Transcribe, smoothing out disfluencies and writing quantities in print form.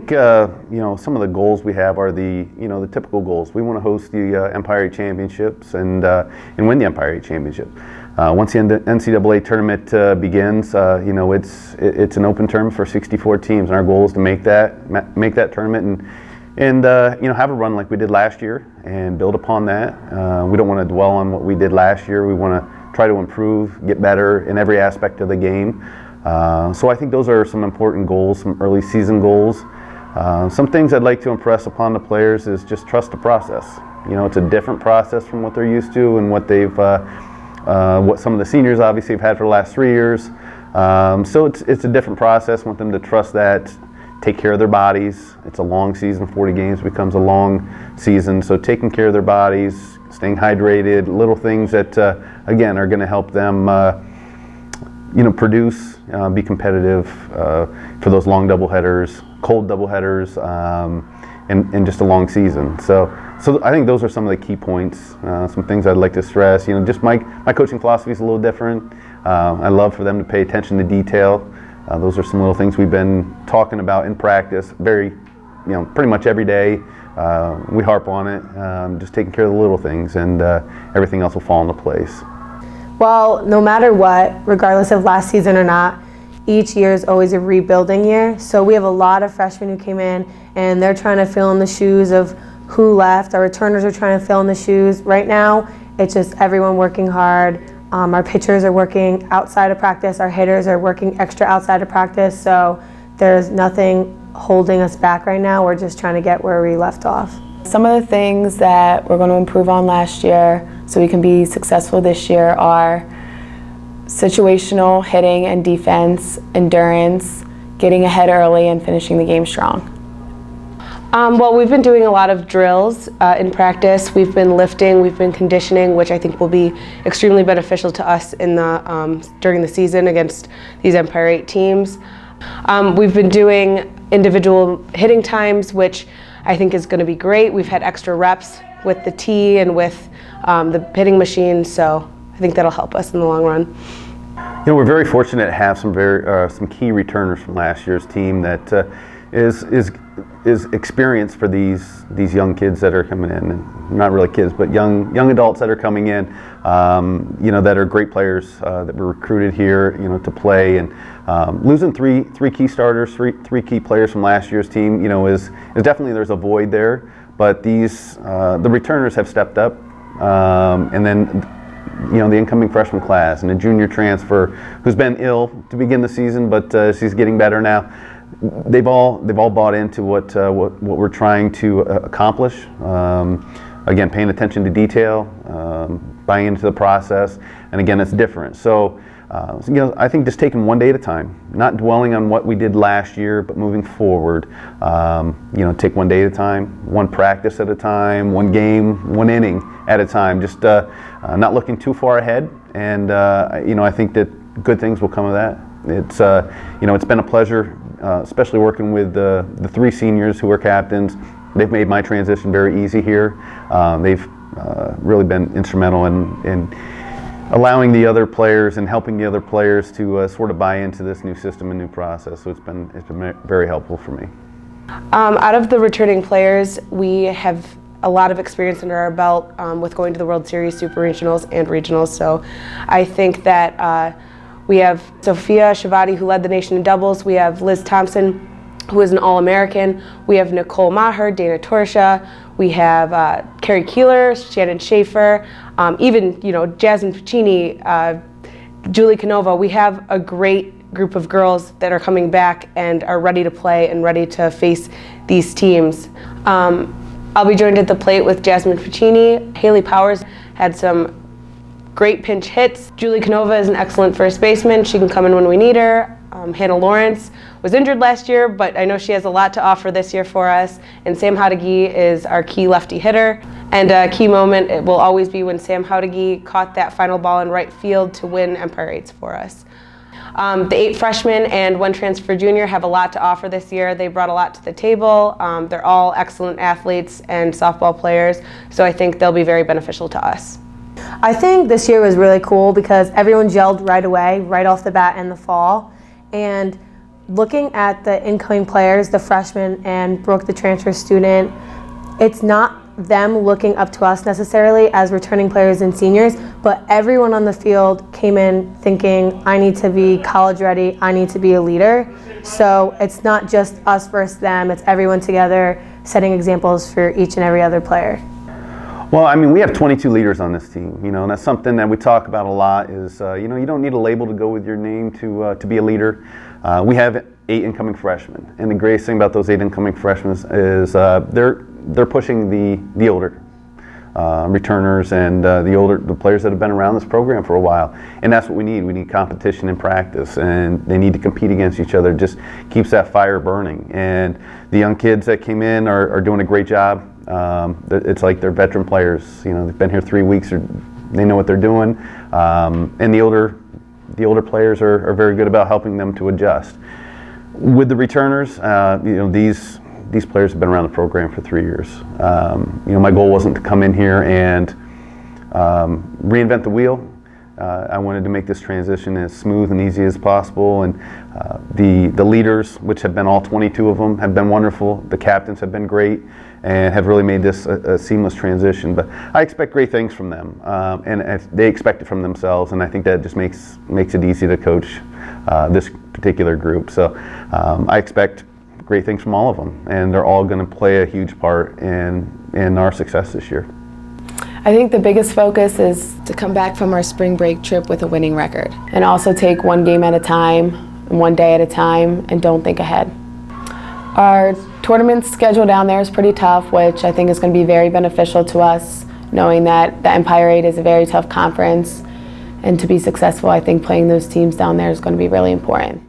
think some of the goals we have are the typical goals. We want to host the Empire 8 Championships and win the Empire 8 Championship. Once the NCAA tournament begins, it's an open tournament for 64 teams, and our goal is to make that tournament and have a run like we did last year and build upon that. We don't want to dwell on what we did last year. We want to try to improve, get better in every aspect of the game. So I think those are some important goals, some early season goals. Some things I'd like to impress upon the players is just trust the process. It's a different process from what they're used to and what they've, what some of the seniors obviously have had for the last 3 years. So it's a different process. I want them to trust that, take care of their bodies. It's a long season, 40 games becomes a long season. So taking care of their bodies, staying hydrated, little things that, again, are going to help them produce, be competitive for those long doubleheaders, cold doubleheaders, and just a long season. So I think those are some of the key points, some things I'd like to stress. Just my coaching philosophy is a little different. I love for them to pay attention to detail. Those are some little things we've been talking about in practice, pretty much every day. We harp on it, just taking care of the little things, and everything else will fall into place. Well, no matter what, regardless of last season or not, each year is always a rebuilding year. So we have a lot of freshmen who came in, and they're trying to fill in the shoes of who left. Our returners are trying to fill in the shoes. Right now, it's just everyone working hard. Our pitchers are working outside of practice. Our hitters are working extra outside of practice. So there's nothing holding us back right now. We're just trying to get where we left off. Some of the things that we're going to improve on last year so we can be successful this year are situational hitting and defense, endurance, getting ahead early, and finishing the game strong. Well, we've been doing a lot of drills in practice. We've been lifting, we've been conditioning, which I think will be extremely beneficial to us in the during the season against these Empire 8 teams. We've been doing individual hitting times, which I think is going to be great. We've had extra reps with the tee and with the hitting machine, so I think that'll help us in the long run. We're very fortunate to have some key returners from last year's team that is experience for these young kids that are coming in, and not really kids, but young adults that are coming in, that are great players that were recruited here, to play. And losing three key starters, three key players from last year's team, is definitely, there's a void there. But the returners have stepped up, and then the incoming freshman class and a junior transfer who's been ill to begin the season, but she's getting better now. They've all bought into what we're trying to accomplish. Again, paying attention to detail, buying into the process, and again, it's different. So, I think just taking one day at a time, not dwelling on what we did last year, but moving forward. Take one day at a time, one practice at a time, one game, one inning at a time. Just not looking too far ahead, and I think that good things will come of that. It's been a pleasure, especially working with the three seniors who are captains. They've made my transition very easy here. They've really been instrumental in allowing the other players and helping the other players to sort of buy into this new system and new process. So it's been very helpful for me. Out of the returning players, we have a lot of experience under our belt with going to the World Series, Super Regionals, and Regionals. So I think that we have Sophia Shavati, who led the nation in doubles. We have Liz Thompson, who is an All-American. We have Nicole Maher, Dana Torchia. We have Carrie Keeler, Shannon Schaefer, even Jasmine Puccini, Julie Canova. We have a great group of girls that are coming back and are ready to play and ready to face these teams. I'll be joined at the plate with Jasmine Puccini. Haley Powers had some great pinch hits. Julie Canova is an excellent first baseman. She can come in when we need her. Hannah Lawrence was injured last year, but I know she has a lot to offer this year for us. And Sam Howdegi is our key lefty hitter. And a key moment, it will always be when Sam Howdegi caught that final ball in right field to win Empire 8s for us. The 8 freshmen and 1 transfer junior have a lot to offer this year. They brought a lot to the table. They're all excellent athletes and softball players, so I think they'll be very beneficial to us. I think this year was really cool because everyone gelled right away, right off the bat in the fall. And looking at the incoming players, the freshmen and Brooke, the transfer student, it's not them looking up to us necessarily as returning players and seniors, but everyone on the field came in thinking, I need to be college ready, I need to be a leader. So it's not just us versus them, it's everyone together setting examples for each and every other player. Well, I mean, we have 22 leaders on this team, you know, and that's something that we talk about a lot is, you know, you don't need a label to go with your name to be a leader. We have 8 incoming freshmen, and the greatest thing about those 8 incoming freshmen is they're pushing the older returners and the players that have been around this program for a while, and that's what we need. We need competition in practice, and they need to compete against each other. It just keeps that fire burning, and the young kids that came in are doing a great job. It's like they're veteran players. You know, they've been here 3 weeks, or they know what they're doing, and the older players are very good about helping them to adjust. With the returners, you know, these players have been around the program for 3 years. You know, my goal wasn't to come in here and reinvent the wheel. I wanted to make this transition as smooth and easy as possible, and the leaders, which have been all 22 of them, have been wonderful. The captains have been great and have really made this a seamless transition. But I expect great things from them, and they expect it from themselves, and I think that just makes it easy to coach this particular group. So I expect great things from all of them, and they're all going to play a huge part in our success this year. I think the biggest focus is to come back from our spring break trip with a winning record, and also take one game at a time and one day at a time, and don't think ahead. Our tournament schedule down there is pretty tough, which I think is going to be very beneficial to us, knowing that the Empire 8 is a very tough conference, and to be successful, I think playing those teams down there is going to be really important.